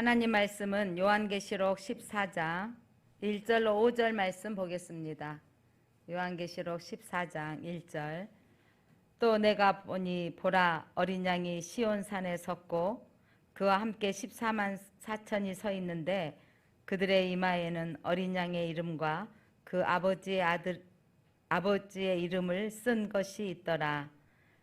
하나님 말씀은 요한계시록 14장 1절로 5절 말씀 보겠습니다. 요한계시록 14장 1절. 또 내가 보니 보라, 어린 양이 시온산에 섰고 그와 함께 14만 4천이 서 있는데 그들의 이마에는 어린 양의 이름과 그 아버지의 이름을 쓴 것이 있더라.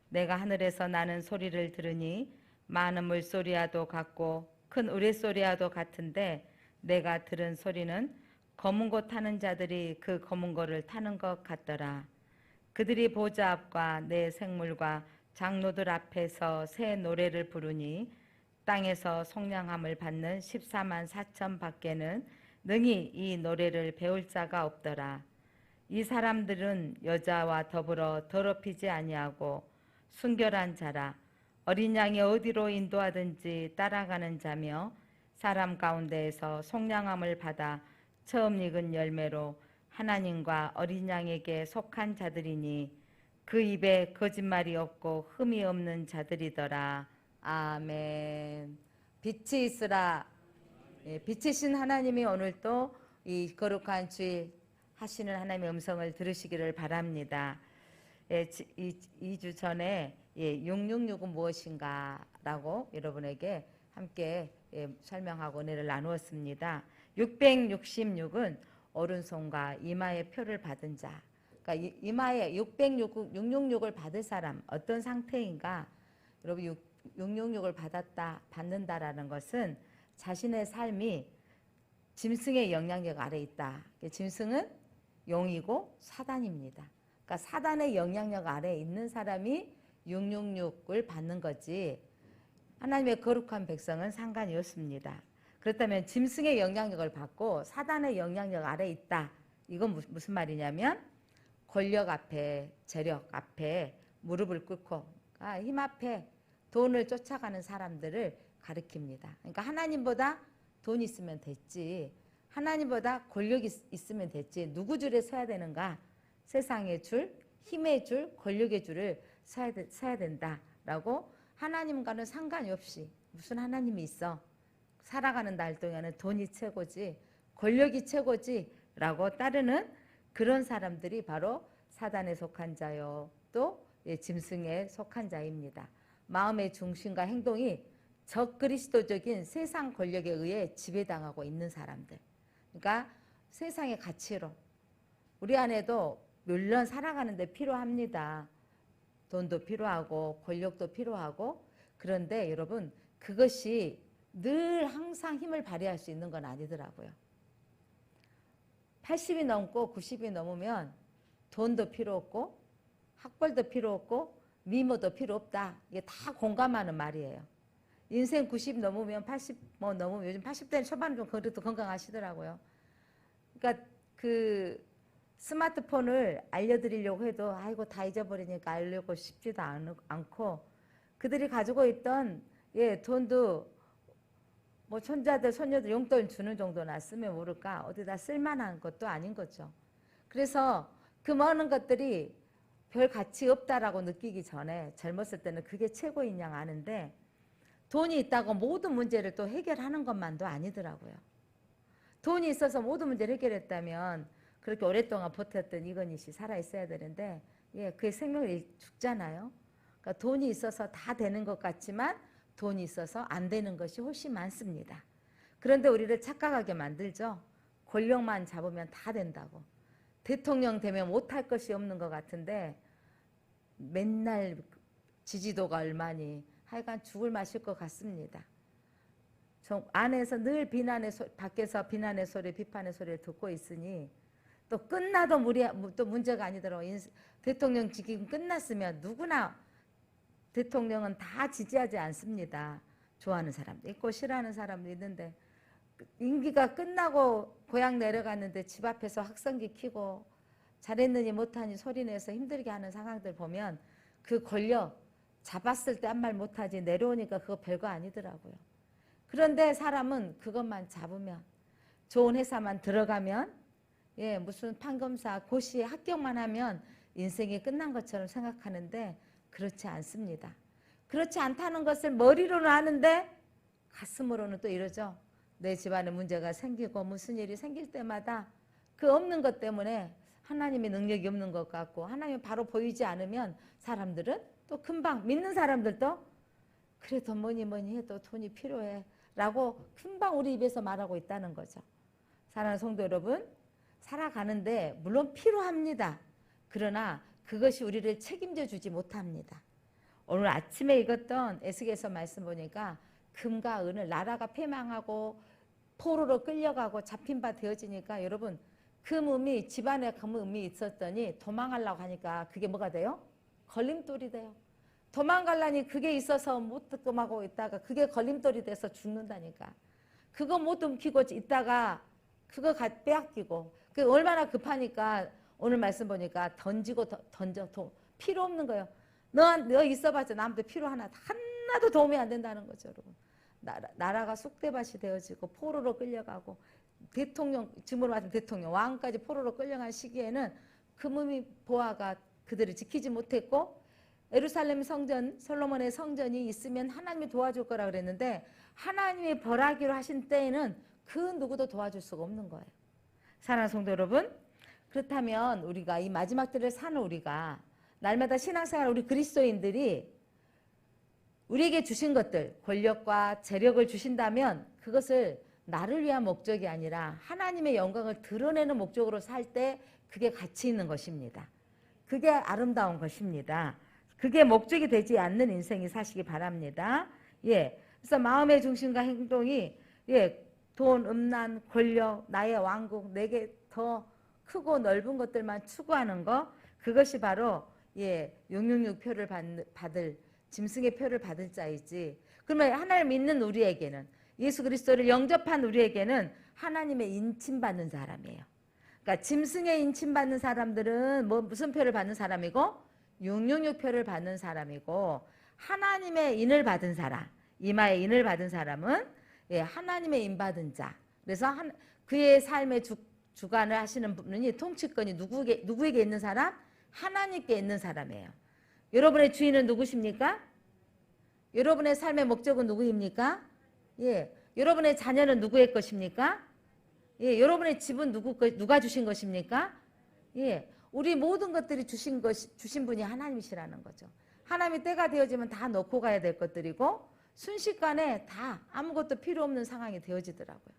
내가 하늘에서 나는 소리를 들으니 많은 물소리와도 같고 큰 우레소리와도 같은데 내가 들은 소리는 검은 고 타는 자들이 그 검은 고를 타는 것 같더라. 그들이 보좌 앞과 내 생물과 장로들 앞에서 새 노래를 부르니 땅에서 속량함을 받는 14만 4천 밖에는 능히 이 노래를 배울 자가 없더라. 이 사람들은 여자와 더불어 더럽히지 아니하고 순결한 자라. 어린 양이 어디로 인도하든지 따라가는 자며 사람 가운데에서 속량함을 받아 처음 익은 열매로 하나님과 어린 양에게 속한 자들이니 그 입에 거짓말이 없고 흠이 없는 자들이더라. 아멘. 빛이 있으라. 빛이신 하나님이 오늘 또 이 거룩한 주일 하시는 하나님의 음성을 들으시기를 바랍니다. 2주 전에 666은 무엇인가 라고 여러분에게 함께 설명하고 은혜를 나누었습니다. 666은 오른손과 이마에 표를 받은 자, 그러니까 이마에 666을 받을 사람 어떤 상태인가? 여러분 666을 받는다라는 것은 자신의 삶이 짐승의 영향력 아래 있다. 짐승은 용이고 사단입니다. 그러니까 사단의 영향력 아래 있는 사람이 666을 받는 거지 하나님의 거룩한 백성은 상관이 없습니다. 그렇다면 짐승의 영향력을 받고 사단의 영향력 아래 있다. 이건 무슨 말이냐면 권력 앞에, 재력 앞에 무릎을 꿇고 힘 앞에 돈을 쫓아가는 사람들을 가리킵니다. 그러니까 하나님보다 돈이 있으면 됐지, 하나님보다 권력이 있으면 됐지, 누구 줄에 서야 되는가? 세상의 줄, 힘의 줄, 권력의 줄을 서야 된다라고 하나님과는 상관이 없이 무슨 하나님이 있어? 살아가는 날 동안은 돈이 최고지, 권력이 최고지 라고 따르는 그런 사람들이 바로 사단에 속한 자요, 또 짐승에 속한 자입니다. 마음의 중심과 행동이 적그리스도적인 세상 권력에 의해 지배당하고 있는 사람들. 그러니까 세상의 가치로 우리 안에도 물론 살아가는 데 필요합니다. 돈도 필요하고 권력도 필요하고. 그런데 여러분 그것이 늘 항상 힘을 발휘할 수 있는 건 아니더라고요. 80이 넘고 90이 넘으면 돈도 필요 없고 학벌도 필요 없고 미모도 필요 없다. 이게 다 공감하는 말이에요. 인생 90 넘으면 80 넘으면 요즘 80대 초반은 좀 그래도 건강하시더라고요. 그러니까 그 스마트폰을 알려드리려고 해도 아이고 다 잊어버리니까 알려고 싶지도 않고 그들이 가지고 있던 돈도 뭐 손자들 손녀들 용돈 주는 정도나 쓰면 모를까 어디다 쓸만한 것도 아닌 거죠. 그래서 그 많은 것들이 별 가치 없다라고 느끼기 전에 젊었을 때는 그게 최고인 양 아는데 돈이 있다고 모든 문제를 또 해결하는 것만도 아니더라고요. 돈이 있어서 모든 문제를 해결했다면 그렇게 오랫동안 버텼던 이건희 씨 살아있어야 되는데 그의 생명을 죽잖아요. 그러니까 돈이 있어서 다 되는 것 같지만 돈이 있어서 안 되는 것이 훨씬 많습니다. 그런데 우리를 착각하게 만들죠. 권력만 잡으면 다 된다고. 대통령 되면 못할 것이 없는 것 같은데 맨날 지지도가 얼마니 하여간 죽을 맛일 것 같습니다. 안에서 늘 밖에서 비난의 소리, 비판의 소리를 듣고 있으니 또 끝나도 또 문제가 아니더라고요. 대통령 직임 끝났으면 누구나 대통령은 다 지지하지 않습니다. 좋아하는 사람도 있고 싫어하는 사람도 있는데 임기가 끝나고 고향 내려갔는데 집 앞에서 확성기 켜고 잘했느니 못하니 소리내서 힘들게 하는 상황들 보면 그 권력 잡았을 때 한 말 못하지 내려오니까 그거 별거 아니더라고요. 그런데 사람은 그것만 잡으면 좋은 회사만 들어가면 무슨 판검사 고시에 합격만 하면 인생이 끝난 것처럼 생각하는데 그렇지 않습니다. 그렇지 않다는 것을 머리로는 아는데 가슴으로는 또 이러죠. 내 집안에 문제가 생기고 무슨 일이 생길 때마다 그 없는 것 때문에 하나님의 능력이 없는 것 같고 하나님이 바로 보이지 않으면 사람들은 또 금방 믿는 사람들도 그래도 뭐니 해도 돈이 필요해 라고 금방 우리 입에서 말하고 있다는 거죠. 사랑하는 성도 여러분, 살아가는데 물론 필요합니다. 그러나 그것이 우리를 책임져 주지 못합니다. 오늘 아침에 읽었던 에스겔서 말씀 보니까 금과 은을 나라가 패망하고 포로로 끌려가고 잡힌 바 되어지니까 여러분 금음이 집안에 금음이 있었더니 도망하려고 하니까 그게 뭐가 돼요? 걸림돌이 돼요. 도망가려니 그게 있어서 못 득금하고 있다가 그게 걸림돌이 돼서 죽는다니까. 그거 못 움키고 있다가 그거 빼앗기고 그 얼마나 급하니까 오늘 말씀 보니까 던지고 던져 필요 없는 거예요. 너 있어봤자 남도 필요 하나도 도움이 안 된다는 거죠, 여러분. 나라가 쑥대밭이 되어지고 포로로 끌려가고 대통령, 지금으로 말하면 대통령, 왕까지 포로로 끌려간 시기에는 금음이 보아가 그들을 지키지 못했고 예루살렘 성전, 솔로몬의 성전이 있으면 하나님이 도와줄 거라 그랬는데 하나님이 벌하기로 하신 때에는 그 누구도 도와줄 수가 없는 거예요. 사랑하는 성도 여러분, 그렇다면 우리가 이 마지막 때를 사는 우리가 날마다 신앙생활 우리 그리스도인들이 우리에게 주신 것들, 권력과 재력을 주신다면 그것을 나를 위한 목적이 아니라 하나님의 영광을 드러내는 목적으로 살 때 그게 가치 있는 것입니다. 그게 아름다운 것입니다. 그게 목적이 되지 않는 인생이 사시기 바랍니다. 예. 그래서 마음의 중심과 행동이 돈, 음란, 권력, 나의 왕국, 내게 더 크고 넓은 것들만 추구하는 거, 그것이 바로 666표를 받을 짐승의 표를 받을 자이지. 그러면 하나님 믿는 우리에게는 예수 그리스도를 영접한 우리에게는 하나님의 인침받는 사람이에요. 그러니까 짐승의 인침받는 사람들은 무슨 표를 받는 사람이고 666표를 받는 사람이고 하나님의 인을 받은 사람, 이마의 인을 받은 사람은 하나님의 인 받은 자. 그래서 그의 삶의 주관을 하시는 분이 통치권이 누구에게 있는 사람? 하나님께 있는 사람이에요. 여러분의 주인은 누구십니까? 여러분의 삶의 목적은 누구입니까? 여러분의 자녀는 누구의 것입니까? 여러분의 집은 누가 주신 것입니까? 우리 모든 것들이 주신 분이 하나님이시라는 거죠. 하나님이 때가 되어지면 다 놓고 가야 될 것들이고 순식간에 다 아무것도 필요 없는 상황이 되어지더라고요.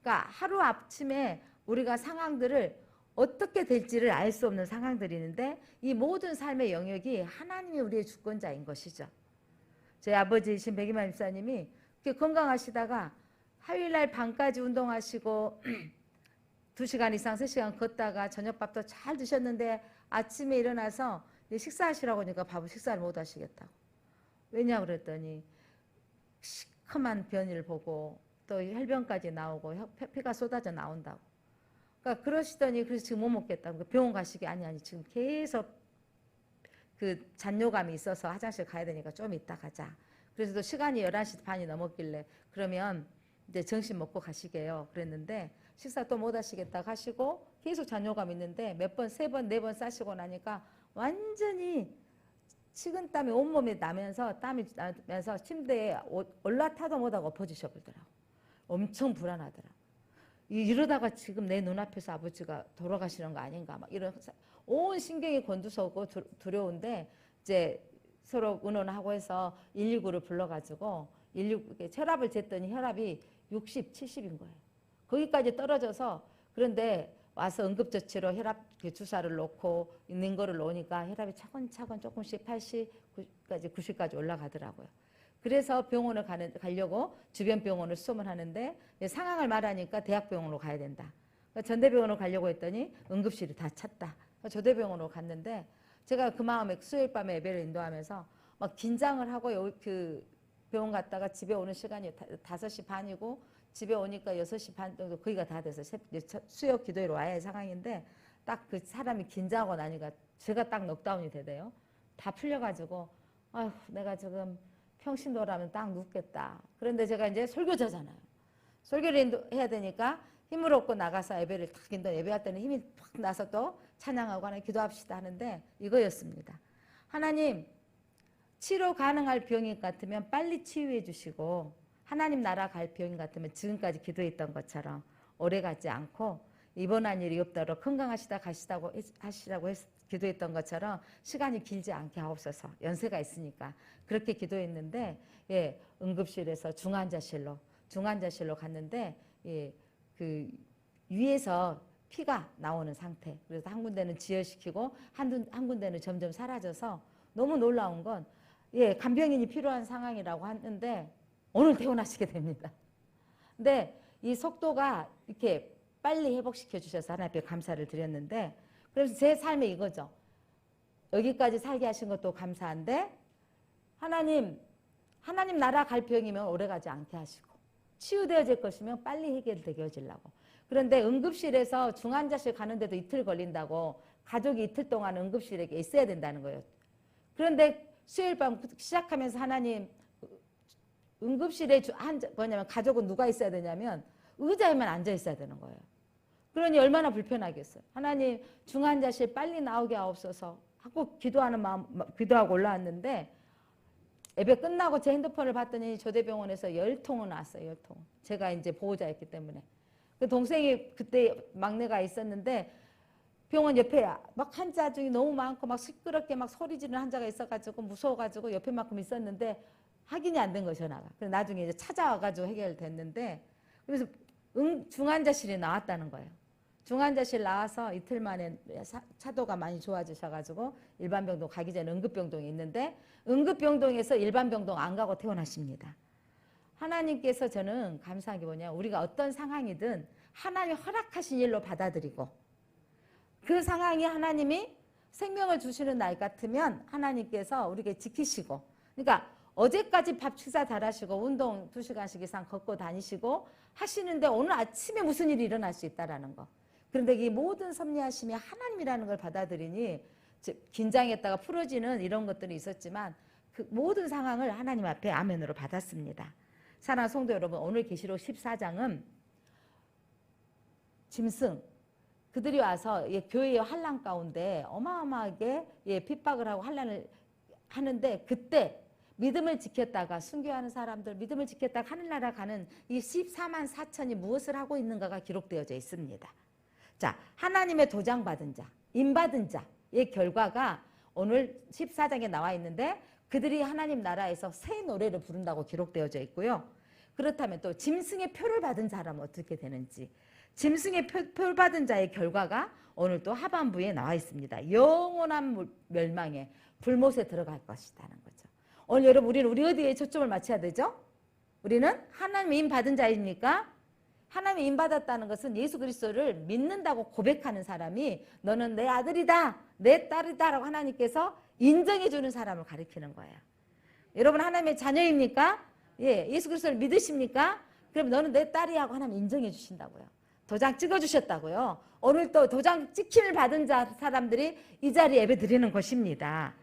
그러니까 하루 아침에 우리가 상황들을 어떻게 될지를 알 수 없는 상황들이 있는데 이 모든 삶의 영역이 하나님이 우리의 주권자인 것이죠. 저희 아버지이신 백이만 집사님이 건강하시다가 화요일날 밤까지 운동하시고 2시간 이상 3시간 걷다가 저녁밥도 잘 드셨는데 아침에 일어나서 식사하시라고 하니까 식사를 못 하시겠다고. 왜냐 그랬더니 시커먼 변이를 보고 또 혈변까지 나오고 피가 쏟아져 나온다고. 그러니까 그러시더니 그래서 지금 못 먹겠다고. 병원 가시기 아니 지금 계속 그 잔뇨감이 있어서 화장실 가야 되니까 좀 이따 가자. 그래서 또 시간이 11시 반이 넘었길래 그러면 이제 점심 먹고 가시게요. 그랬는데 식사 또 못 하시겠다고 하시고 계속 잔뇨감 있는데 몇 번, 3번, 4번 싸시고 나니까 완전히 식은땀이 온몸에 나면서 땀이 나면서 침대에 올라타도 못하고 엎어지셔 버리더라고. 엄청 불안하더라고. 이러다가 지금 내 눈앞에서 아버지가 돌아가시는 거 아닌가 막 이런 온 신경이 곤두서고 두려운데 이제 서로 의논하고 해서 119를 불러가지고 119 혈압을 쟀더니 혈압이 60, 70인 거예요. 거기까지 떨어져서 그런데 와서 응급조치로 혈압 주사를 놓고 있는 거를 놓으니까 혈압이 차근차근 조금씩 80, 90까지 올라가더라고요. 그래서 병원을 가려고 주변 병원을 수소문 하는데 상황을 말하니까 대학병원으로 가야 된다. 그러니까 전대병원으로 가려고 했더니 응급실이 다 찼다. 조대병원으로 갔는데 제가 그 마음에 수요일 밤에 예배를 인도하면서 막 긴장을 하고 그 병원 갔다가 집에 오는 시간이 5시 반이고 집에 오니까 6시 반 정도 거기가 다 돼서 수요 기도회로 와야 할 상황인데 딱 그 사람이 긴장하고 나니까 제가 딱 넉다운이 되대요. 다 풀려가지고 아휴 내가 지금 평신도라면 딱 눕겠다. 그런데 제가 이제 설교자잖아요. 설교를 해야 되니까 힘을 얻고 나가서 예배를 탁 예배할 때는 힘이 팍 나서 또 찬양하고 하나 기도합시다 하는데 이거였습니다. 하나님 치료 가능할 병이 같으면 빨리 치유해 주시고 하나님 나라 갈 비용 같으면 지금까지 기도했던 것처럼 오래 가지 않고 입원한 일이 없도록 건강하시다 하시라고 기도했던 것처럼 시간이 길지 않게 하옵소서. 연세가 있으니까 그렇게 기도했는데 예, 응급실에서 중환자실로 갔는데 예, 그 위에서 피가 나오는 상태. 그래서 한 군데는 지혈시키고 한 군데는 점점 사라져서 너무 놀라운 건 예, 간병인이 필요한 상황이라고 하는데 오늘 퇴원하시게 됩니다. 근데 이 속도가 이렇게 빨리 회복시켜 주셔서 하나님께 감사를 드렸는데 그래서 제 삶이 이거죠. 여기까지 살게 하신 것도 감사한데 하나님 나라 갈 병이면 오래가지 않게 하시고 치유되어질 것이면 빨리 해결되게 해주려고. 그런데 응급실에서 중환자실 가는데도 이틀 걸린다고 가족이 이틀 동안 응급실에 있어야 된다는 거예요. 그런데 수요일 밤 시작하면서 하나님 응급실에 뭐냐면 가족은 누가 있어야 되냐면 의자에만 앉아 있어야 되는 거예요. 그러니 얼마나 불편하겠어요. 하나님 중환자실 빨리 나오게 하옵소서 하고 기도하고 올라왔는데 예배 끝나고 제 핸드폰을 봤더니 조대병원에서 10통은 왔어요. 10통. 제가 이제 보호자였기 때문에. 그 동생이 그때 막내가 있었는데 병원 옆에 막 환자 중이 너무 많고 막 시끄럽게 막 소리 지르는 환자가 있어가지고 무서워가지고 옆에만큼 있었는데 확인이 안 된 거예요. 전화가. 그래서 나중에 이제 찾아와가지고 해결됐는데 그래서 중환자실에 나왔다는 거예요. 중환자실 나와서 이틀 만에 차도가 많이 좋아지셔가지고 일반병동 가기 전에 응급병동에 있는데 응급병동에서 일반병동 안 가고 퇴원하십니다. 하나님께서 저는 감사한 게 뭐냐, 우리가 어떤 상황이든 하나님이 허락하신 일로 받아들이고 그 상황이 하나님이 생명을 주시는 날 같으면 하나님께서 우리에게 지키시고, 그러니까 어제까지 밥 식사 잘하시고 운동 2시간씩 이상 걷고 다니시고 하시는데 오늘 아침에 무슨 일이 일어날 수 있다라는 거. 그런데 이 모든 섭리하심이 하나님이라는 걸 받아들이니 긴장했다가 풀어지는 이런 것들이 있었지만 그 모든 상황을 하나님 앞에 아멘으로 받았습니다. 사랑하는 성도 여러분, 오늘 계시록 14장은 짐승 그들이 와서 교회의 환난 가운데 어마어마하게 핍박을 하고 환난을 하는데 그때 믿음을 지켰다가 순교하는 사람들, 믿음을 지켰다가 하늘나라 가는 이 14만 4천이 무엇을 하고 있는가가 기록되어져 있습니다. 자, 하나님의 도장받은 자, 인받은 자의 결과가 오늘 14장에 나와 있는데 그들이 하나님 나라에서 새 노래를 부른다고 기록되어져 있고요. 그렇다면 또 짐승의 표를 받은 자라면 어떻게 되는지, 짐승의 표를 받은 자의 결과가 오늘 또 하반부에 나와 있습니다. 영원한 멸망에 불못에 들어갈 것이라는 거죠. 오늘 여러분 우리 어디에 초점을 맞춰야 되죠? 우리는 하나님의 임 받은 자입니까? 하나님의 임 받았다는 것은 예수 그리스도를 믿는다고 고백하는 사람이 너는 내 아들이다, 내 딸이다 라고 하나님께서 인정해 주는 사람을 가리키는 거예요. 여러분 하나님의 자녀입니까? 예, 예수 그리스도를 믿으십니까? 그럼 너는 내 딸이 하고 하나님 인정해 주신다고요. 도장 찍어 주셨다고요. 오늘 또 도장 찍힘을 받은 사람들이 이 자리에 예배 드리는 것입니다.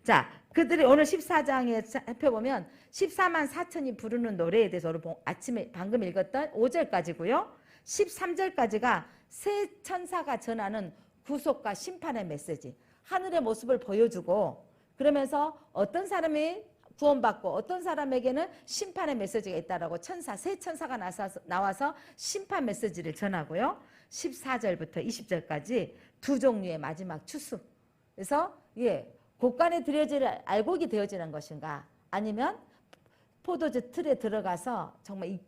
자, 그들이 오늘 14장에 살펴보면 14만 4천이 부르는 노래에 대해서 오늘 아침에 방금 읽었던 5절까지고요. 13절까지가 새 천사가 전하는 구속과 심판의 메시지, 하늘의 모습을 보여주고 그러면서 어떤 사람이 구원받고 어떤 사람에게는 심판의 메시지가 있다라고 새 천사가 나와서 심판 메시지를 전하고요. 14절부터 20절까지 두 종류의 마지막 추수. 그래서 곳간에 알곡이 되어지는 것인가, 아니면 포도주 틀에 들어가서 정말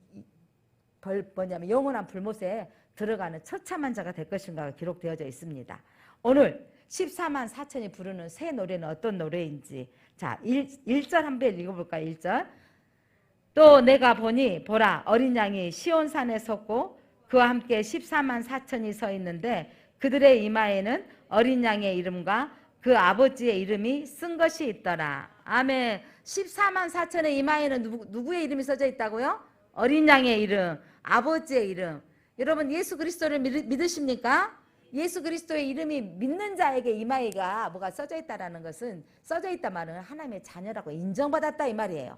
뭐냐면 영원한 불못에 들어가는 처참한 자가 될 것인가가 기록되어져 있습니다. 오늘 14만 4천이 부르는 새 노래는 어떤 노래인지, 자, 1절 한번 읽어볼까요? 1절. 또 내가 보니 보라, 어린 양이 시온산에 섰고 그와 함께 14만 4천이 서 있는데 그들의 이마에는 어린 양의 이름과 그 아버지의 이름이 쓴 것이 있더라. 아멘. 14만 4천의 이마에는 누구의 이름이 써져 있다고요? 어린 양의 이름, 아버지의 이름. 여러분 예수 그리스도를 믿으십니까? 예수 그리스도의 이름이 믿는 자에게 이마에가 뭐가 써져 있다라는 것은, 써져 있단 말은 하나님의 자녀라고 인정받았다 이 말이에요.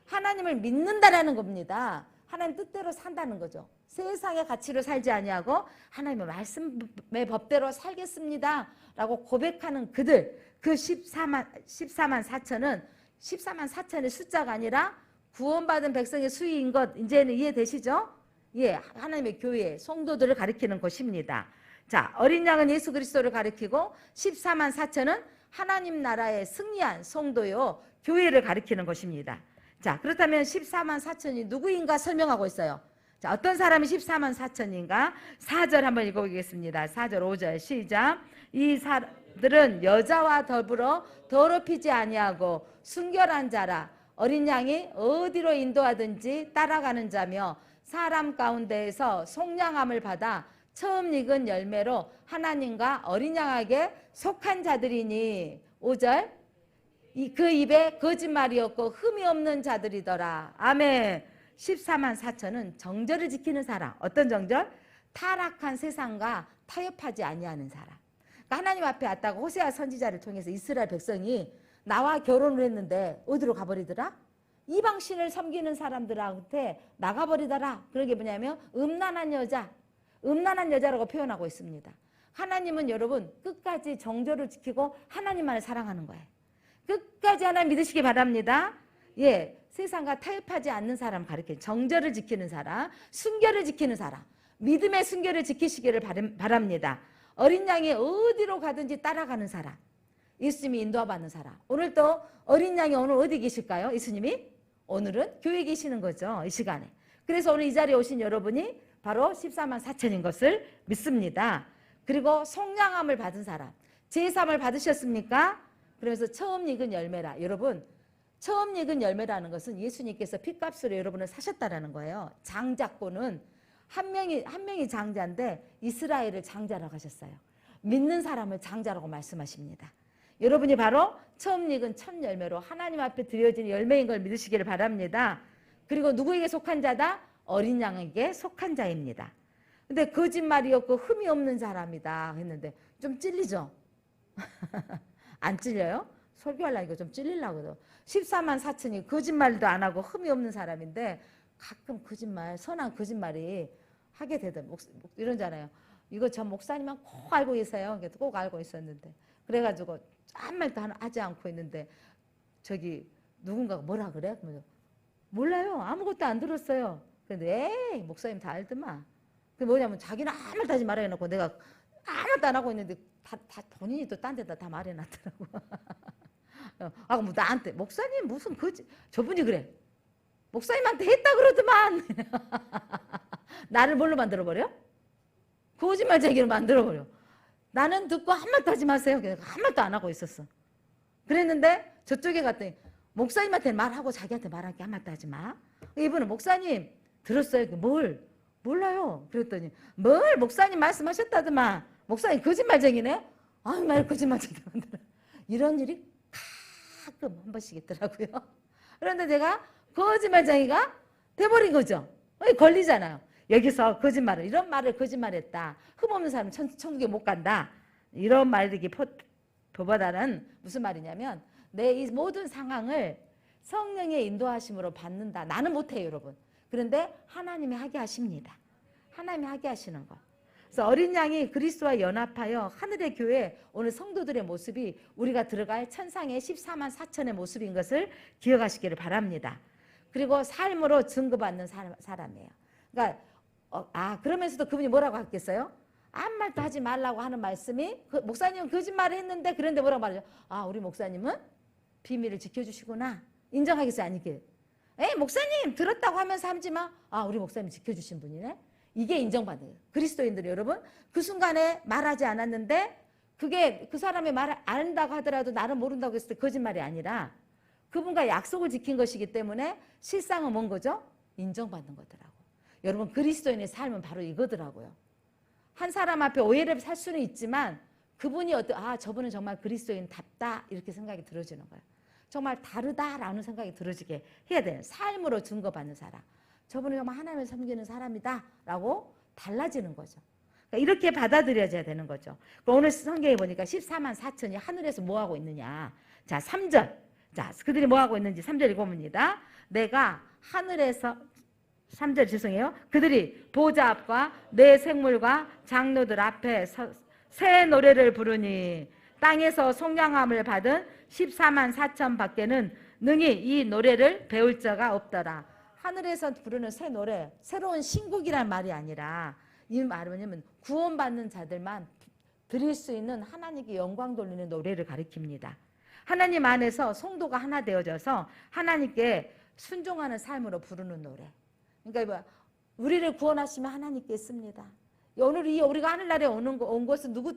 하나님을 믿는다라는 겁니다. 하나님 뜻대로 산다는 거죠. 세상의 가치로 살지 아니하고 하나님의 말씀의 법대로 살겠습니다 라고 고백하는 그들, 그 14만 4천은 14만 4천의 숫자가 아니라 구원받은 백성의 수위인 것 이제는 이해되시죠? 예, 하나님의 교회, 성도들을 가리키는 것입니다. 자, 어린 양은 예수 그리스도를 가리키고 14만 4천은 하나님 나라의 승리한 성도요, 교회를 가리키는 것입니다. 자, 그렇다면 14만 4천이 누구인가 설명하고 있어요. 자, 어떤 사람이 14만 4천인가? 4절 한번 읽어보겠습니다. 4절 5절 시작. 이 사람들은 여자와 더불어 더럽히지 아니하고 순결한 자라. 어린 양이 어디로 인도하든지 따라가는 자며 사람 가운데에서 속량함을 받아 처음 익은 열매로 하나님과 어린 양에게 속한 자들이니. 5절 그 입에 거짓말이 없고 흠이 없는 자들이더라. 아멘. 14만 4천은 정절을 지키는 사람. 어떤 정절? 타락한 세상과 타협하지 아니하는 사람. 그러니까 하나님 앞에 왔다가 호세아 선지자를 통해서 이스라엘 백성이 나와 결혼을 했는데 어디로 가버리더라? 이방신을 섬기는 사람들한테 나가버리더라. 그런 게 뭐냐면 음란한 여자, 음란한 여자라고 표현하고 있습니다. 하나님은 여러분 끝까지 정절을 지키고 하나님만을 사랑하는 거예요. 끝까지 하나님 믿으시기 바랍니다. 예, 세상과 타협하지 않는 사람 가르쳐요. 정절을 지키는 사람, 순결을 지키는 사람, 믿음의 순결을 지키시기를 바랍니다. 어린 양이 어디로 가든지 따라가는 사람, 예수님이 인도받는 사람. 오늘 또 어린 양이 오늘 어디 계실까요? 예수님이 오늘은 교회에 계시는 거죠, 이 시간에. 그래서 오늘 이 자리에 오신 여러분이 바로 14만 4천인 것을 믿습니다. 그리고 속량함을 받은 사람, 제사함을 받으셨습니까? 그러면서 처음 익은 열매라. 여러분, 처음 익은 열매라는 것은 예수님께서 핏값으로 여러분을 사셨다라는 거예요. 장자권은 한 명이 장자인데 이스라엘을 장자라고 하셨어요. 믿는 사람을 장자라고 말씀하십니다. 여러분이 바로 처음 익은 첫 열매로 하나님 앞에 드려진 열매인 걸 믿으시기를 바랍니다. 그리고 누구에게 속한 자다? 어린 양에게 속한 자입니다. 근데 거짓말이 없고 흠이 없는 사람이다 했는데 좀 찔리죠? 안 찔려요? 설교하려니까 좀 찔리려고도. 14만 4천이 거짓말도 안 하고 흠이 없는 사람인데 가끔 거짓말, 선한 거짓말이 하게 되던 이런잖아요. 이거 저 목사님만 꼭 알고 계세요. 꼭 알고 있었는데. 그래가지고 아무 말도 하지 않고 있는데 저기 누군가가 뭐라 그래? 몰라요. 아무것도 안 들었어요. 근데 에이 목사님 다 알더만. 그게 뭐냐면 자기는 아무 말도 하지 말아 해놓고 내가 아무것도 안 하고 있는데 다 본인이 또 딴 데다 다 말해놨더라고. 아, 뭐 나한테 목사님 무슨 저분이 그래. 목사님한테 했다 그러더만. 나를 뭘로 만들어버려? 거짓말쟁이로 만들어버려. 나는 듣고 한 말도 하지 마세요. 한 말도 안 하고 있었어. 그랬는데 저쪽에 갔더니 목사님한테 말하고 자기한테 말하기 한 말도 하지 마. 이분은 목사님 들었어요? 뭘? 몰라요. 그랬더니 뭘 목사님 말씀하셨다더만. 목사님 거짓말쟁이네? 아유 말 거짓말쟁이. 이런 일이 가끔 한 번씩 있더라고요. 그런데 내가 거짓말쟁이가 돼버린 거죠. 걸리잖아요. 여기서 거짓말을, 이런 말을 거짓말했다. 흠없는 사람은 천국에 못 간다. 이런 말보다는 무슨 말이냐면 내 이 모든 상황을 성령의 인도하심으로 받는다. 나는 못해요, 여러분. 그런데 하나님이 하게 하십니다. 하나님이 하게 하시는 거. 그래서 어린 양이 그리스도와 연합하여 하늘의 교회, 오늘 성도들의 모습이 우리가 들어갈 천상의 14만 4천의 모습인 것을 기억하시기를 바랍니다. 그리고 삶으로 증거받는 사람이에요. 그러니까 그러면서도 그분이 뭐라고 하겠어요? 아무 말도 하지 말라고 하는 말씀이 목사님은 거짓말을 했는데 그런데 뭐라고 말하죠? 우리 목사님은 비밀을 지켜주시구나. 인정하겠어요? 아니게? 목사님 들었다고 하면서 하지 마. 우리 목사님 지켜주신 분이네. 이게 인정받는 거예요. 그리스도인들이 여러분 그 순간에 말하지 않았는데 그게 그 사람의 말을 안다고 하더라도 나는 모른다고 했을 때 거짓말이 아니라 그분과 약속을 지킨 것이기 때문에 실상은 뭔 거죠? 인정받는 거더라고. 여러분 그리스도인의 삶은 바로 이거더라고요. 한 사람 앞에 오해를 살 수는 있지만 그분이 저분은 정말 그리스도인답다 이렇게 생각이 들어지는 거예요. 정말 다르다라는 생각이 들어지게 해야 돼요. 삶으로 증거받는 사람. 저분은 정말 하나님을 섬기는 사람이다 라고 달라지는 거죠. 그러니까 이렇게 받아들여져야 되는 거죠. 오늘 성경에 보니까 14만 4천이 하늘에서 뭐하고 있느냐. 자 3절. 자 그들이 뭐하고 있는지 3절 읽어봅니다. 내가 하늘에서 3절 죄송해요. 그들이 보좌 앞과 내 생물과 장로들 앞에 새 노래를 부르니 땅에서 속량함을 받은 14만 4천 밖에는 능히 이 노래를 배울 자가 없더라. 하늘에서 부르는 새 노래, 새로운 신곡이란 말이 아니라 이 말은 뭐냐면 구원받는 자들만 드릴 수 있는 하나님께 영광 돌리는 노래를 가리킵니다. 하나님 안에서 성도가 하나 되어져서 하나님께 순종하는 삶으로 부르는 노래. 그러니까 우리를 구원하시면 하나님께 씁니다. 오늘 우리가 하늘나라에 온 것은 누구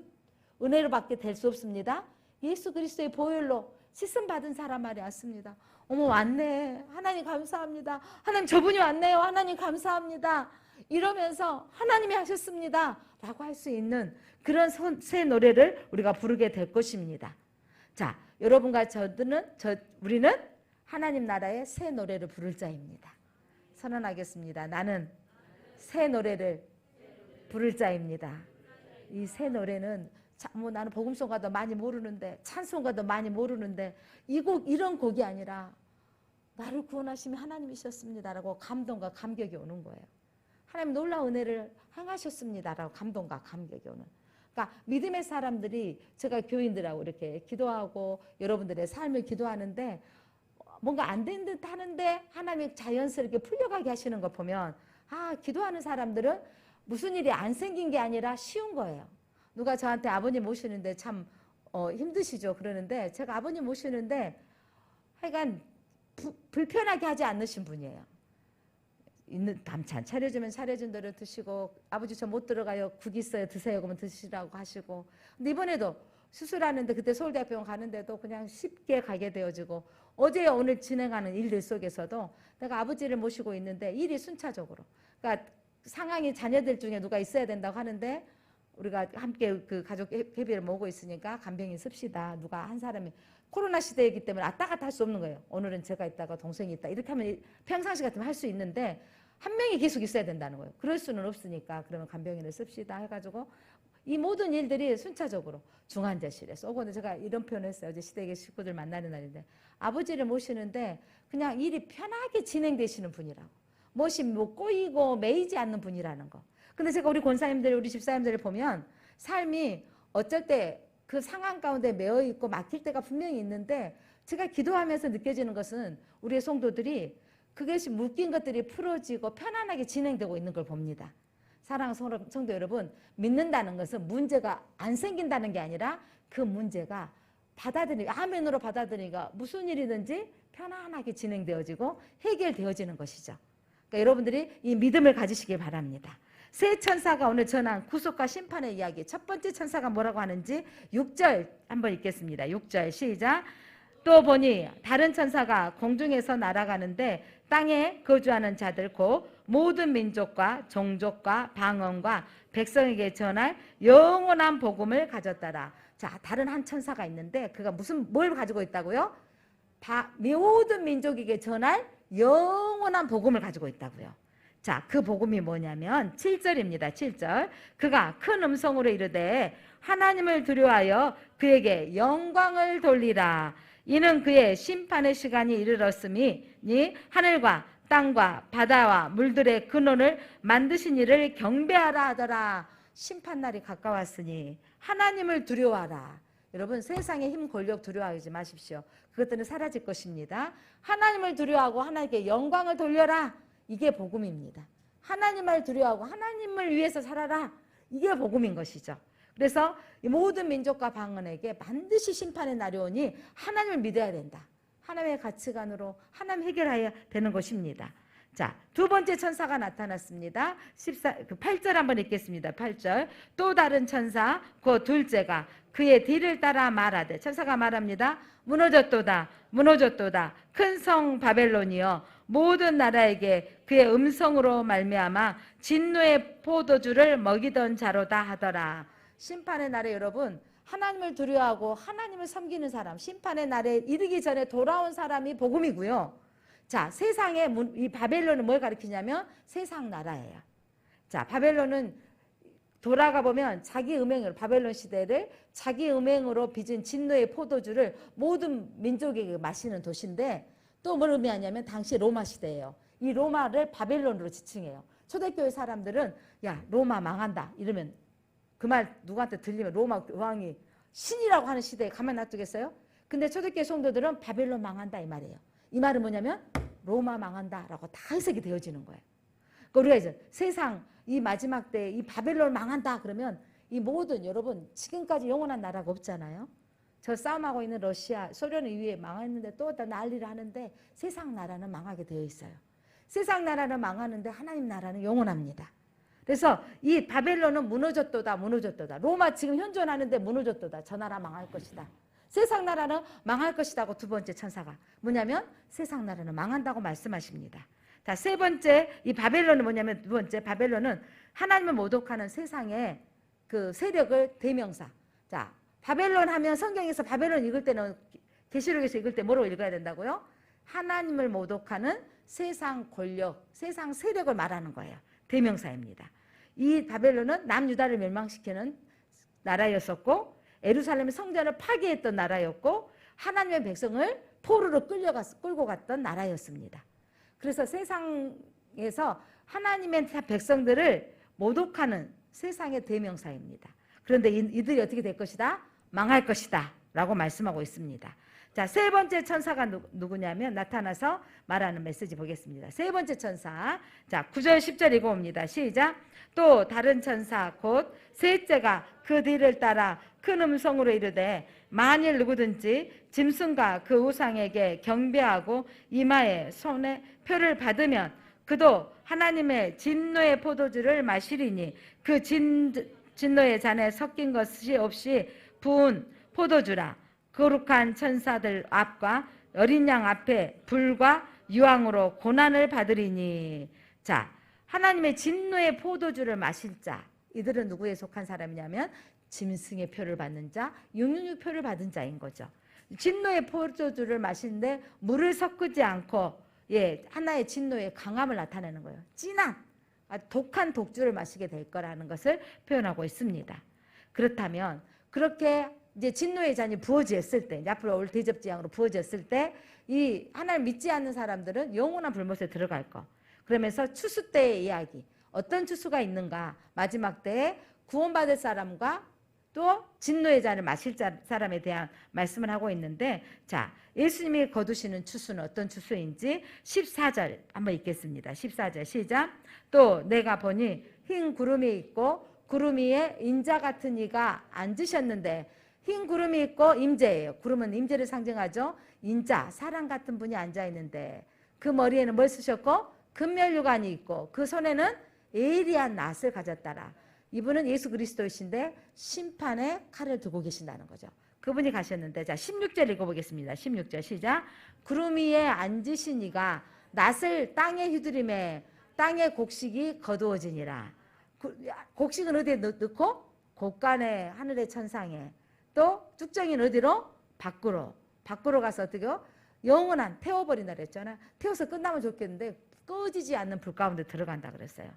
은혜로 밖에 될 수 없습니다. 예수 그리스도의 보혈로 씻음 받은 사람 말이 왔습니다. 어머 왔네. 하나님 감사합니다. 하나님 저분이 왔네요. 하나님 감사합니다. 이러면서 하나님이 하셨습니다. 라고 할 수 있는 그런 새 노래를 우리가 부르게 될 것입니다. 자, 여러분과 우리는 하나님 나라의 새 노래를 부를 자입니다. 선언하겠습니다. 나는 새 노래를 부를 자입니다. 이 새 노래는 나는 복음송가도 많이 모르는데 찬송가도 많이 모르는데 이 곡 이런 곡이 아니라 나를 구원하시면 하나님이셨습니다라고 감동과 감격이 오는 거예요. 하나님 놀라운 은혜를 행하셨습니다라고 감동과 감격이 오는. 그러니까 믿음의 사람들이 제가 교인들하고 이렇게 기도하고 여러분들의 삶을 기도하는데 뭔가 안 된 듯 하는데 하나님이 자연스럽게 풀려가게 하시는 거 보면 기도하는 사람들은 무슨 일이 안 생긴 게 아니라 쉬운 거예요. 누가 저한테 아버님 모시는데 참 힘드시죠? 그러는데 제가 아버님 모시는데 하여간 불편하게 하지 않으신 분이에요. 있는 반찬 차려주면 차려준 대로 드시고 아버지 저 못 들어가요. 국 있어요. 드세요. 그러면 드시라고 하시고. 근데 이번에도 수술하는데 그때 서울대학병원 가는데도 그냥 쉽게 가게 되어지고 어제 오늘 진행하는 일들 속에서도 내가 아버지를 모시고 있는데 일이 순차적으로 그러니까 상황이 자녀들 중에 누가 있어야 된다고 하는데 우리가 함께 그 가족 회비를 모으고 있으니까 간병인 씁시다. 누가 한 사람이 코로나 시대이기 때문에 왔다 갔다 할 수 없는 거예요. 오늘은 제가 있다가 동생이 있다. 이렇게 하면 평상시 같으면 할 수 있는데 한 명이 계속 있어야 된다는 거예요. 그럴 수는 없으니까 그러면 간병인을 씁시다 해가지고 이 모든 일들이 순차적으로 중환자실에 쏘고 제가 이런 표현을 했어요. 어제 시댁의 식구들 만나는 날인데 아버지를 모시는데 그냥 일이 편하게 진행되시는 분이라고. 무엇이 꼬이고 매이지 않는 분이라는 거. 근데 제가 우리 권사님들, 우리 집사님들을 보면 삶이 어쩔 때 그 상황 가운데 매여 있고 막힐 때가 분명히 있는데 제가 기도하면서 느껴지는 것은 우리의 성도들이 그것이 묶인 것들이 풀어지고 편안하게 진행되고 있는 걸 봅니다. 사랑하는 성도 여러분, 믿는다는 것은 문제가 안 생긴다는 게 아니라 그 문제가 아멘으로 받아들이니까 무슨 일이든지 편안하게 진행되어지고 해결되어지는 것이죠. 그러니까 여러분들이 이 믿음을 가지시길 바랍니다. 새 천사가 오늘 전한 구속과 심판의 이야기. 첫 번째 천사가 뭐라고 하는지 6절 한번 읽겠습니다. 6절 시작. 또 보니 다른 천사가 공중에서 날아가는데 땅에 거주하는 자들 곧 모든 민족과 종족과 방언과 백성에게 전할 영원한 복음을 가졌더라. 자, 다른 한 천사가 있는데 그가 뭘 가지고 있다고요? 모든 민족에게 전할 영원한 복음을 가지고 있다고요. 자, 그 복음이 뭐냐면 7절입니다. 7절. 그가 큰 음성으로 이르되 하나님을 두려워하여 그에게 영광을 돌리라. 이는 그의 심판의 시간이 이르렀으니 하늘과 땅과 바다와 물들의 근원을 만드신 이를 경배하라 하더라. 심판날이 가까웠으니 하나님을 두려워하라. 여러분 세상의 힘 권력 두려워하지 마십시오. 그것들은 사라질 것입니다. 하나님을 두려워하고 하나님께 영광을 돌려라. 이게 복음입니다. 하나님을 두려워하고 하나님을 위해서 살아라. 이게 복음인 것이죠. 그래서 모든 민족과 방언에게 반드시 심판의 날이 오니 하나님을 믿어야 된다. 하나님의 가치관으로 하나님 해결해야 되는 것입니다. 자, 두 번째 천사가 나타났습니다. 8절 한번 읽겠습니다. 8절. 또 다른 천사 그 둘째가 그의 뒤를 따라 말하되 천사가 말합니다. 무너졌도다 무너졌도다 큰 성 바벨론이여 모든 나라에게 그의 음성으로 말미암아 진노의 포도주를 먹이던 자로다 하더라. 심판의 날에 여러분 하나님을 두려워하고 하나님을 섬기는 사람, 심판의 날에 이르기 전에 돌아온 사람이 복음이고요. 자, 세상의 이 바벨론은 뭘 가리키냐면 세상 나라예요. 자, 바벨론은 돌아가 보면 자기 음행으로 바벨론 시대를 자기 음행으로 빚은 진노의 포도주를 모든 민족에게 마시는 도시인데 또 뭘 의미하냐면 당시 로마 시대예요. 이 로마를 바벨론으로 지칭해요. 초대교회 사람들은 야 로마 망한다 이러면 그 말 누구한테 들리면 로마 왕이 신이라고 하는 시대에 가만 놔두겠어요? 근데 초대교회 성도들은 바벨론 망한다 이 말이에요. 이 말은 뭐냐면 로마 망한다라고 다 해석이 되어지는 거예요. 그러니까 우리가 이제 세상 이 마지막 때 이 바벨론 망한다 그러면 이 모든 여러분 지금까지 영원한 나라가 없잖아요. 저 싸움하고 있는 러시아, 소련 이후에 망했는데 또 난리를 하는데 세상 나라는 망하게 되어 있어요. 세상 나라는 망하는데 하나님 나라는 영원합니다. 그래서 이 바벨론은 무너졌도다 무너졌도다. 로마 지금 현존하는데 무너졌도다. 저 나라 망할 것이다. 세상 나라는 망할 것이다고 두 번째 천사가 뭐냐면 세상 나라는 망한다고 말씀하십니다. 자, 세 번째 이 바벨론은 뭐냐면 두 번째 바벨론은 하나님을 모독하는 세상의 그 세력을 대명사. 자, 바벨론 하면 성경에서 바벨론 읽을 때는 계시록에서 읽을 때 뭐로 읽어야 된다고요? 하나님을 모독하는 세상 권력, 세상 세력을 말하는 거예요. 대명사입니다. 이 바벨론은 남유다를 멸망시키는 나라였었고 예루살렘의 성전을 파괴했던 나라였고 하나님의 백성을 포로로 끌고 갔던 나라였습니다. 그래서 세상에서 하나님의 백성들을 모독하는 세상의 대명사입니다. 그런데 이들이 어떻게 될 것이다? 망할 것이다 라고 말씀하고 있습니다. 자, 세 번째 천사가 누구냐면 나타나서 말하는 메시지 보겠습니다. 세 번째 천사, 자 9절 10절 읽어봅니다. 시작. 또 다른 천사 곧 셋째가 그 뒤를 따라 큰 음성으로 이르되 만일 누구든지 짐승과 그 우상에게 경배하고 이마에 손에 표를 받으면 그도 하나님의 진노의 포도주를 마시리니 그 진노의 잔에 섞인 것이 없이 부은 포도주라. 거룩한 천사들 앞과 어린 양 앞에 불과 유황으로 고난을 받으리니. 자, 하나님의 진노의 포도주를 마실 자, 이들은 누구에 속한 사람이냐면 짐승의 표를 받는 자, 육류의 표를 받은 자인 거죠. 진노의 포도주를 마시는데 물을 섞지 않고 하나의 진노의 강함을 나타내는 거예요. 진한 독한 독주를 마시게 될 거라는 것을 표현하고 있습니다. 그렇다면 그렇게 이제 진노의 잔이 부어졌을 때, 이제 앞으로 올 대접지향으로 부어졌을 때, 이 하나님 믿지 않는 사람들은 영원한 불못에 들어갈 거. 그러면서 추수 때의 이야기, 어떤 추수가 있는가? 마지막 때에 구원받을 사람과 또 진노의 잔을 마실 사람에 대한 말씀을 하고 있는데, 자, 예수님이 거두시는 추수는 어떤 추수인지 14절 한번 읽겠습니다. 14절 시작. 또 내가 보니 흰 구름이 있고 구름 위에 인자 같은 이가 앉으셨는데, 흰 구름이 있고 임재예요. 구름은 임재를 상징하죠. 인자, 사람 같은 분이 앉아있는데 그 머리에는 뭘 쓰셨고 금면류관이 있고 그 손에는 예리한 낫을 가졌다라. 이분은 예수 그리스도이신데 심판의 칼을 두고 계신다는 거죠. 그분이 가셨는데, 자 16절 읽어보겠습니다. 16절 시작. 구름 위에 앉으신 이가 낫을 땅에 휘두림에 땅의 곡식이 거두어지니라. 곡식은 어디에 넣고? 곳간에 하늘의 천상에. 또 쭉정이는 어디로? 밖으로 가서 어떻게요? 영원한 태워버린다 그랬잖아요. 태워서 끝나면 좋겠는데 꺼지지 않는 불 가운데 들어간다 그랬어요.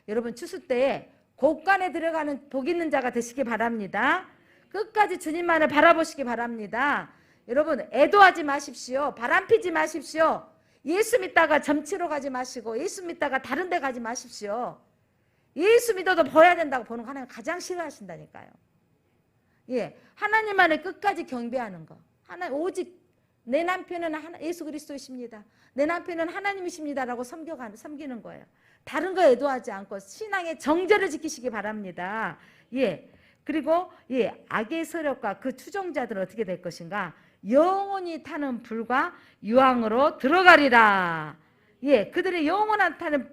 여러분 추수 때에 곳간에 들어가는 복 있는 자가 되시기 바랍니다. 끝까지 주님만을 바라보시기 바랍니다. 여러분 애도하지 마십시오. 바람피지 마십시오. 예수 믿다가 점치러 가지 마시고 예수 믿다가 다른 데 가지 마십시오. 예수 믿어도 보여야 된다고 보는 거 하나님 가장 싫어하신다니까요. 하나님만을 끝까지 경배하는 거. 오직 내 남편은 예수 그리스도이십니다. 내 남편은 하나님이십니다라고 섬기는 거예요. 다른 거 애도하지 않고 신앙의 정죄를 지키시기 바랍니다. 그리고 악의 세력과 그 추종자들은 어떻게 될 것인가? 영원히 타는 불과 유황으로 들어가리라. 그들의 영원한 타는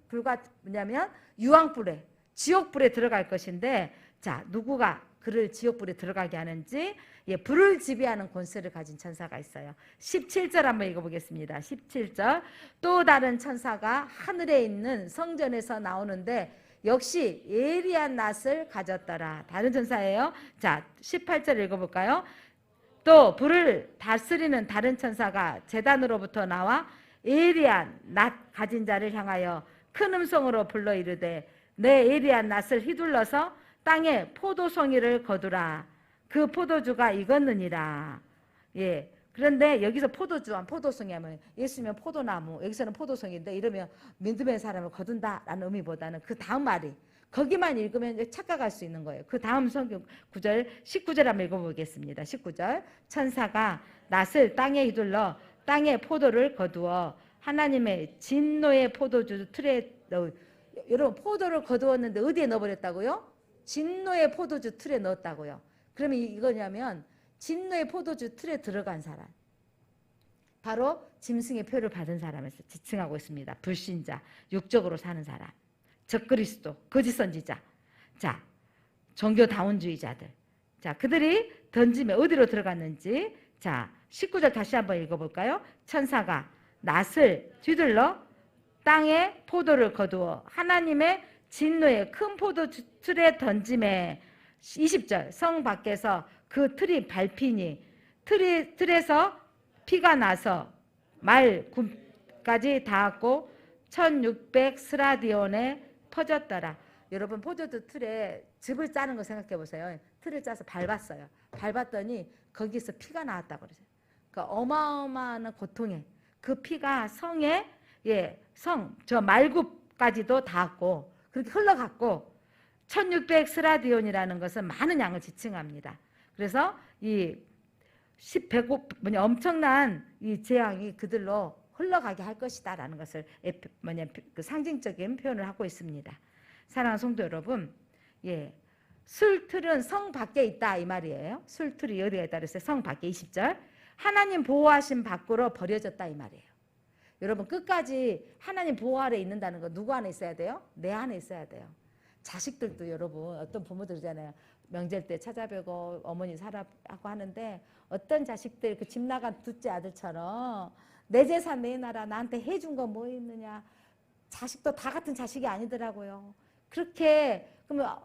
불과 뭐냐면 유황불에, 지옥불에 들어갈 것인데, 자 누구가 그를 지옥불에 들어가게 하는지, 불을 지배하는 권세를 가진 천사가 있어요. 17절 한번 읽어보겠습니다. 17절. 또 다른 천사가 하늘에 있는 성전에서 나오는데 역시 예리한 낫을 가졌더라. 다른 천사예요. 자 18절 읽어볼까요? 또 불을 다스리는 다른 천사가 제단으로부터 나와 예리한 낫 가진 자를 향하여 큰 음성으로 불러 이르되 내 예리한 낫을 휘둘러서 땅에 포도송이를 거두라. 그 포도주가 익었느니라. 그런데 여기서 포도송이 하면 예수면 포도나무, 여기서는 포도송인데 이러면 믿음의 사람을 거둔다라는 의미보다는 그 다음 말이 거기만 읽으면 착각할 수 있는 거예요. 그 다음 성경 9절, 19절 한번 읽어보겠습니다. 19절. 천사가 낫을 땅에 휘둘러 땅에 포도를 거두어 하나님의 진노의 포도주 틀에 여러분 포도를 거두었는데 어디에 넣어버렸다고요? 진노의 포도주 틀에 넣었다고요. 그러면 이거냐면 진노의 포도주 틀에 들어간 사람, 바로 짐승의 표를 받은 사람에서 지칭하고 있습니다. 불신자, 육적으로 사는 사람, 적그리스도, 거짓 선지자, 자 종교 다운주의자들, 자 그들이 던짐에 어디로 들어갔는지, 자 19절 다시 한번 읽어볼까요? 천사가 낫을 뒤들러 땅에 포도를 거두어 하나님의 진노의 큰 포도틀에 던짐에, 20절 성 밖에서 그 틀이 밟히니 틀에서 피가 나서 말까지 닿았고 1600 스라디온에 퍼졌더라. 여러분 포도주 틀에 즙을 짜는 거 생각해 보세요. 틀을 짜서 밟았어요. 밟았더니 거기서 피가 나왔다고 그러죠. 그러니까 어마어마한 고통에 그 피가 성에, 성 저 말굽까지도 닿았고 그렇게 흘러갔고 1600 스라디온이라는 것은 많은 양을 지칭합니다. 그래서 이 엄청난 이 재앙이 그들로 흘러가게 할 것이다라는 것을 그 상징적인 표현을 하고 있습니다. 사랑하는 성도 여러분, 술틀은 성 밖에 있다 이 말이에요. 술틀이 어디가 있다 그랬어요? 성 밖에. 20절 하나님 보호하신 밖으로 버려졌다 이 말이에요. 여러분 끝까지 하나님 보호 아래 있는다는 거 누구 안에 있어야 돼요? 내 안에 있어야 돼요. 자식들도 여러분 어떤 부모들이잖아요. 명절 때 찾아뵈고 어머니 사라하고 하는데 어떤 자식들 그 집 나간 둘째 아들처럼 내 재산 내놔라, 나한테 해준 거 뭐 있느냐. 자식도 다 같은 자식이 아니더라고요. 그렇게 그러면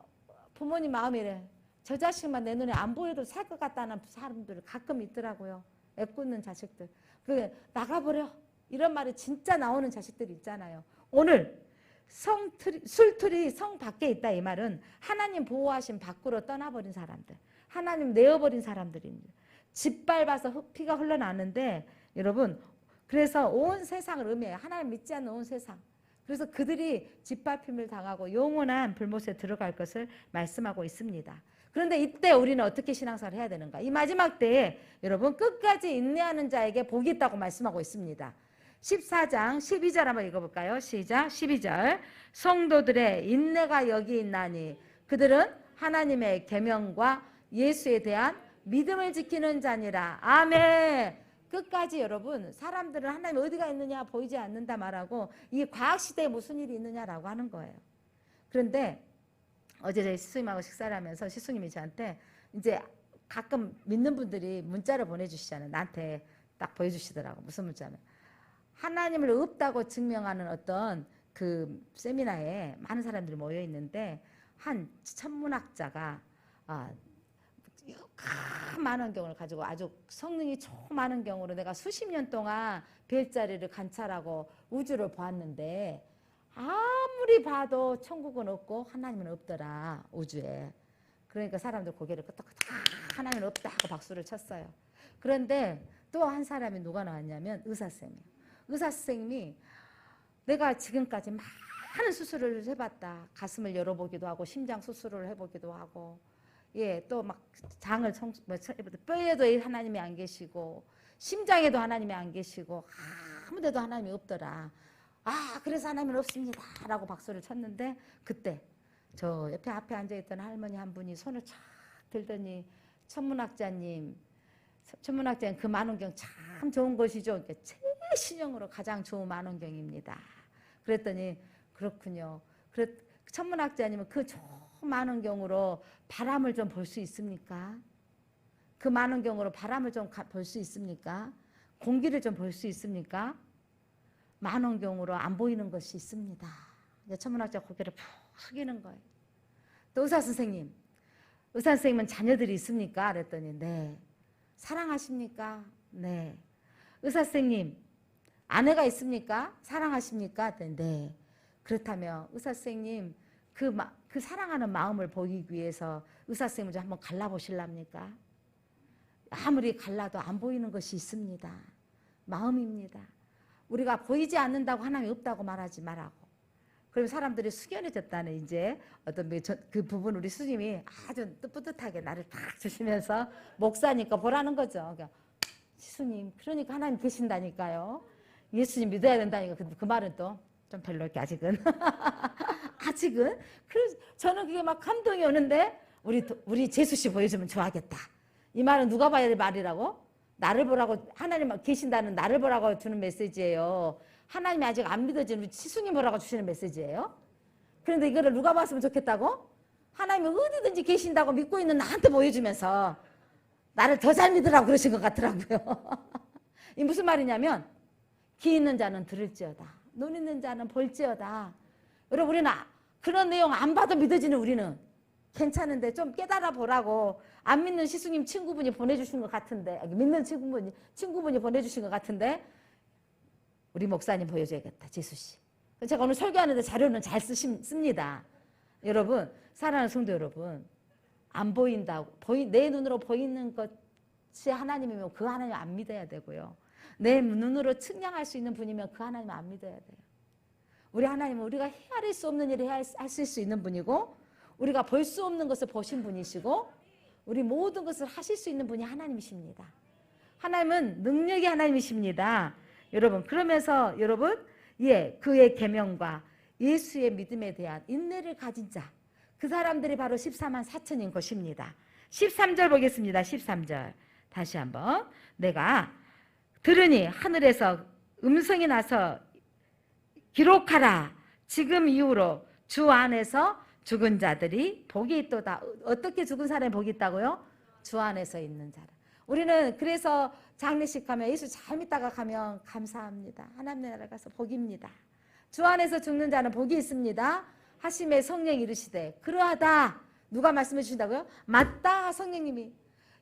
부모님 마음이 이래. 저 자식만 내 눈에 안 보여도 살 것 같다는 사람들 가끔 있더라고요. 애꿎는 자식들. 그 나가버려 이런 말이 진짜 나오는 자식들이 있잖아요. 오늘 술틀이 성 밖에 있다 이 말은 하나님 보호하신 밖으로 떠나버린 사람들, 하나님 내어버린 사람들입니다. 짓밟아서 피가 흘러나는데 여러분, 그래서 온 세상을 의미해요. 하나님 믿지 않는 온 세상. 그래서 그들이 짓밟힘을 당하고 영원한 불못에 들어갈 것을 말씀하고 있습니다. 그런데 이때 우리는 어떻게 신앙생활을 해야 되는가? 이 마지막 때에 여러분 끝까지 인내하는 자에게 복이 있다고 말씀하고 있습니다. 14장 12절 한번 읽어볼까요? 시작. 12절 성도들의 인내가 여기 있나니 그들은 하나님의 계명과 예수에 대한 믿음을 지키는 자니라. 아멘. 끝까지 여러분 사람들은 하나님 어디가 있느냐 보이지 않는다 말하고 이 과학시대에 무슨 일이 있느냐라고 하는 거예요. 그런데 어제 저희 시수님하고 식사를 하면서 시수님이 저한테 이제 가끔 믿는 분들이 문자를 보내주시잖아요. 나한테 딱 보여주시더라고. 무슨 문자는 하나님을 없다고 증명하는 어떤 그 세미나에 많은 사람들이 모여 있는데 한 천문학자가 만원경을 가지고 아주 성능이 많은 경우로 내가 수십 년 동안 별자리를 관찰하고 우주를 보았는데 아무리 봐도 천국은 없고 하나님은 없더라 우주에. 그러니까 사람들 고개를 끄덕끄덕 하나님은 없다 하고 박수를 쳤어요. 그런데 또 한 사람이 누가 나왔냐면 의사쌤이에요. 의사 선생님이 내가 지금까지 많은 수술을 해봤다. 가슴을 열어보기도 하고 심장 수술을 해보기도 하고 또 막 장을 뼈에도 하나님이 안 계시고 심장에도 하나님이 안 계시고 아무 데도 하나님이 없더라. 그래서 하나님은 없습니다 라고 박수를 쳤는데 그때 저 옆에 앞에 앉아있던 할머니 한 분이 손을 쫙 들더니 천문학자님 그 만원경 참 좋은 것이죠. 최신형으로 가장 좋은 만원경입니다. 그랬더니 그렇군요. 천문학자님은 그 좋은 만원경으로 바람을 좀 볼 수 있습니까? 그 만원경으로 바람을 좀 볼 수 있습니까? 공기를 좀 볼 수 있습니까? 만원경으로 안 보이는 것이 있습니다. 천문학자 고개를 푹 숙이는 거예요. 또 의사 선생님은 자녀들이 있습니까? 그랬더니 네. 사랑하십니까? 네. 의사 선생님 아내가 있습니까? 사랑하십니까? 네. 그렇다면 의사 선생님 그 사랑하는 마음을 보이기 위해서 의사 선생님을 좀 한번 갈라보실랍니까? 아무리 갈라도 안 보이는 것이 있습니다. 마음입니다. 우리가 보이지 않는다고 하나님이 없다고 말하지 말라고. 그럼 사람들이 숙연해졌다는 이제 어떤 그 부분 우리 스님이 아주 뿌듯하게 나를 탁 주시면서 목사니까 보라는 거죠. 지수님, 그러니까 하나님 계신다니까요. 예수님 믿어야 된다니까. 그 말은 또 좀 별로 이렇게 아직은. 아직은. 그래서 저는 그게 막 감동이 오는데 우리 재수 씨 보여주면 좋아하겠다. 이 말은 누가 봐야 될 말이라고? 나를 보라고, 하나님 계신다는 나를 보라고 주는 메시지예요. 하나님이 아직 안 믿어지는 우리 지수님 보라고 주시는 메시지예요. 그런데 이거를 누가 봤으면 좋겠다고? 하나님이 어디든지 계신다고 믿고 있는 나한테 보여주면서 나를 더 잘 믿으라고 그러신 것 같더라고요. 이 무슨 말이냐면 귀 있는 자는 들을지어다, 눈 있는 자는 볼지어다. 여러분, 우리는 그런 내용 안 봐도 믿어지는 우리는 괜찮은데 좀 깨달아 보라고 안 믿는 시수님 친구분이 보내주신 것 같은데, 믿는 친구분이 보내주신 것 같은데 우리 목사님 보여줘야겠다, 지수씨. 제가 오늘 설교하는데 자료는 잘 씁니다. 여러분, 사랑하는 성도 여러분, 안 보인다고, 내 눈으로 보이는 것이 하나님이면 그 하나님 안 믿어야 되고요. 내 눈으로 측량할 수 있는 분이면 그 하나님 안 믿어야 돼요. 우리 하나님은 우리가 헤아릴 수 없는 일을 하실 수 있는 분이고, 우리가 볼 수 없는 것을 보신 분이시고, 우리 모든 것을 하실 수 있는 분이 하나님이십니다. 하나님은 능력의 하나님이십니다. 여러분, 그러면서 여러분, 그의 계명과 예수의 믿음에 대한 인내를 가진 자, 그 사람들이 바로 14만 4천인 것입니다. 13절 보겠습니다. 13절 다시 한번. 내가 들으니 하늘에서 음성이 나서 기록하라. 지금 이후로 주 안에서 죽은 자들이 복이 있도다. 어떻게 죽은 사람이 복이 있다고요? 주 안에서 있는 자라. 우리는 그래서 장례식 가면 예수 잘 믿다가 가면 감사합니다. 하나님 나라 가서 복입니다. 주 안에서 죽는 자는 복이 있습니다. 하심에 성령이 이르시되 그러하다. 누가 말씀해 주신다고요? 맞다. 성령님이.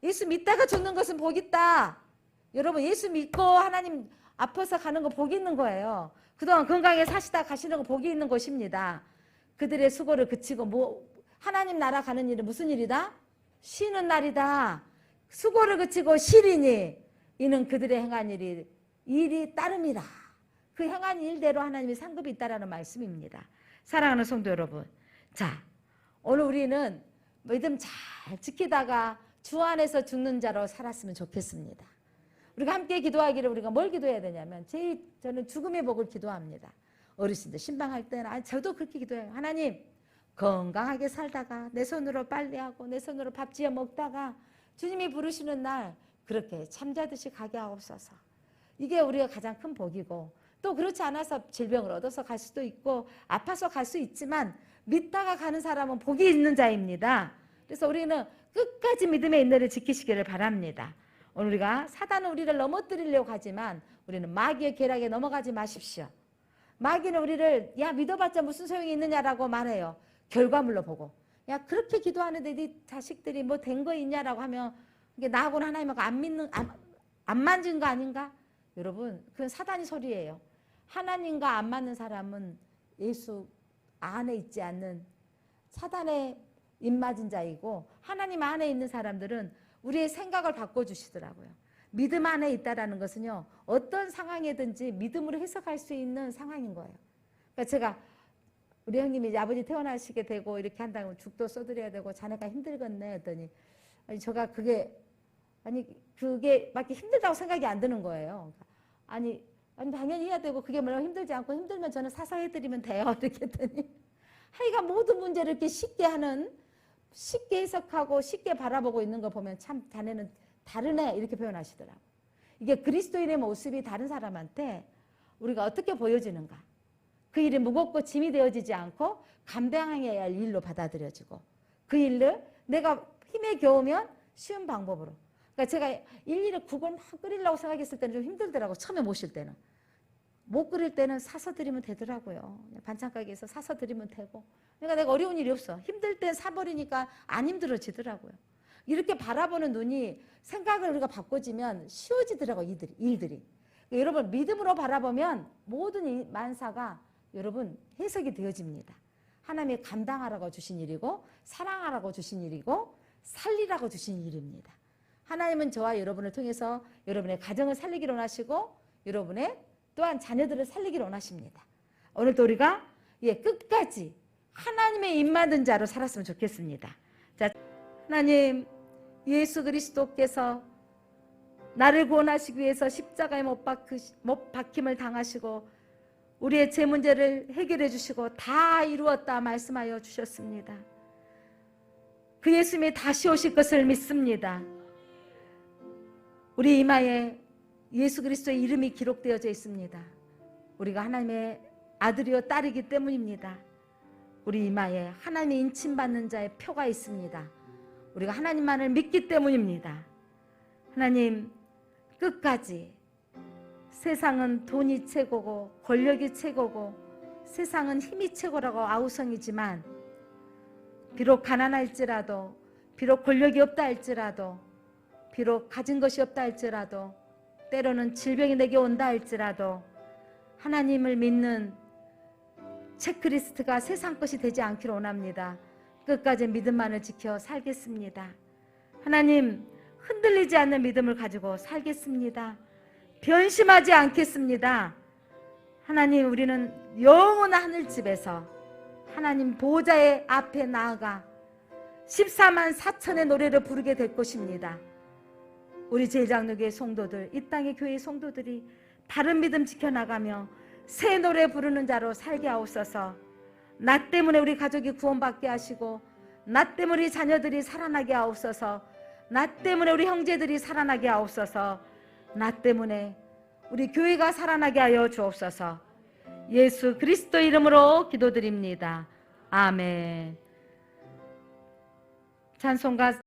예수 믿다가 죽는 것은 복 있다. 여러분, 예수 믿고 하나님 앞에서 가는 거 복이 있는 거예요. 그동안 건강하게 사시다 가시는 거 복이 있는 것입니다. 그들의 수고를 그치고 하나님 나라 가는 일은 무슨 일이다? 쉬는 날이다. 수고를 그치고 쉬리니 이는 그들의 행한 일이 따름이라. 그 행한 일대로 하나님이 상급이 있다라는 말씀입니다. 사랑하는 성도 여러분, 자, 오늘 우리는 믿음 잘 지키다가 주 안에서 죽는 자로 살았으면 좋겠습니다. 우리가 함께 기도하기를, 우리가 뭘 기도해야 되냐면 저는 죽음의 복을 기도합니다. 어르신들 신방할 때는 저도 그렇게 기도해요. 하나님, 건강하게 살다가 내 손으로 빨래하고 내 손으로 밥 지어 먹다가 주님이 부르시는 날 그렇게 잠자듯이 가게 하옵소서. 이게 우리가 가장 큰 복이고, 또 그렇지 않아서 질병을 얻어서 갈 수도 있고 아파서 갈 수 있지만 믿다가 가는 사람은 복이 있는 자입니다. 그래서 우리는 끝까지 믿음의 인내를 지키시기를 바랍니다. 오늘 우리가 사단은 우리를 넘어뜨리려고 하지만 우리는 마귀의 계략에 넘어가지 마십시오. 마귀는 우리를 믿어봤자 무슨 소용이 있느냐라고 말해요. 결과물로 보고. 그렇게 기도하는데 네 자식들이 뭐 된 거 있냐라고 하면 이게 나하고는 하나님하고 안 맞은 거 아닌가? 여러분, 그건 사단이 소리예요. 하나님과 안 맞는 사람은 예수 안에 있지 않는 사단의 입맞은 자이고, 하나님 안에 있는 사람들은 우리의 생각을 바꿔주시더라고요. 믿음 안에 있다라는 것은요, 어떤 상황이든지 믿음으로 해석할 수 있는 상황인 거예요. 그러니까 제가 우리 형님이 이제 아버지 퇴원하시게 되고 이렇게 한다면 죽도 써드려야 되고 자네가 힘들겠네 했더니, 제가 그게 막 힘들다고 생각이 안 드는 거예요. 아니 당연히 해야 되고, 그게 뭐라고 힘들지 않고, 힘들면 저는 사서 해드리면 돼요. 이렇게 했더니 하여간 모든 문제를 이렇게 쉽게 해석하고 쉽게 바라보고 있는 거 보면 참 자네는 다르네, 이렇게 표현하시더라고요. 이게 그리스도인의 모습이 다른 사람한테 우리가 어떻게 보여지는가. 그 일이 무겁고 짐이 되어지지 않고 감당해야 할 일로 받아들여지고, 그 일을 내가 힘에 겨우면 쉬운 방법으로. 그러니까 제가 일일이 국을 막 끓이려고 생각했을 때는 좀 힘들더라고요. 처음에 모실 때는. 못 끓일 때는 사서 드리면 되더라고요. 반찬 가게에서 사서 드리면 되고. 그러니까 내가 어려운 일이 없어. 힘들 땐 사버리니까 안 힘들어지더라고요. 이렇게 바라보는 눈이, 생각을 우리가 바꿔지면 쉬워지더라고요. 일들이. 그러니까 여러분, 믿음으로 바라보면 모든 만사가 여러분 해석이 되어집니다. 하나님이 감당하라고 주신 일이고, 사랑하라고 주신 일이고, 살리라고 주신 일입니다. 하나님은 저와 여러분을 통해서 여러분의 가정을 살리기를 원하시고, 여러분의 또한 자녀들을 살리기를 원하십니다. 오늘도 우리가 끝까지 하나님의 입맞은 자로 살았으면 좋겠습니다. 자, 하나님, 예수 그리스도께서 나를 구원하시기 위해서 십자가에 못 박힘을 당하시고 우리의 죄 문제를 해결해 주시고 다 이루었다 말씀하여 주셨습니다. 그 예수님이 다시 오실 것을 믿습니다. 우리 이마에 예수 그리스도의 이름이 기록되어져 있습니다. 우리가 하나님의 아들이요 딸이기 때문입니다. 우리 이마에 하나님의 인침받는 자의 표가 있습니다. 우리가 하나님만을 믿기 때문입니다. 하나님, 끝까지 세상은 돈이 최고고 권력이 최고고 세상은 힘이 최고라고 아우성이지만 비록 가난할지라도 비록 권력이 없다 할지라도 비록 가진 것이 없다 할지라도 때로는 질병이 내게 온다 할지라도 하나님을 믿는 체크리스트가 세상 것이 되지 않기를 원합니다. 끝까지 믿음만을 지켜 살겠습니다. 하나님, 흔들리지 않는 믿음을 가지고 살겠습니다. 변심하지 않겠습니다. 하나님, 우리는 영원한 하늘집에서 하나님 보좌의 앞에 나아가 14만 4천의 노래를 부르게 될 것입니다. 우리 제일장로교회 성도들, 이 땅의 교회 성도들이 바른 믿음 지켜나가며 새 노래 부르는 자로 살게 하옵소서. 나 때문에 우리 가족이 구원받게 하시고 나 때문에 우리 자녀들이 살아나게 하옵소서. 나 때문에 우리 형제들이 살아나게 하옵소서. 나 때문에 우리 교회가 살아나게 하여 주옵소서. 예수 그리스도 이름으로 기도드립니다. 아멘. 찬송가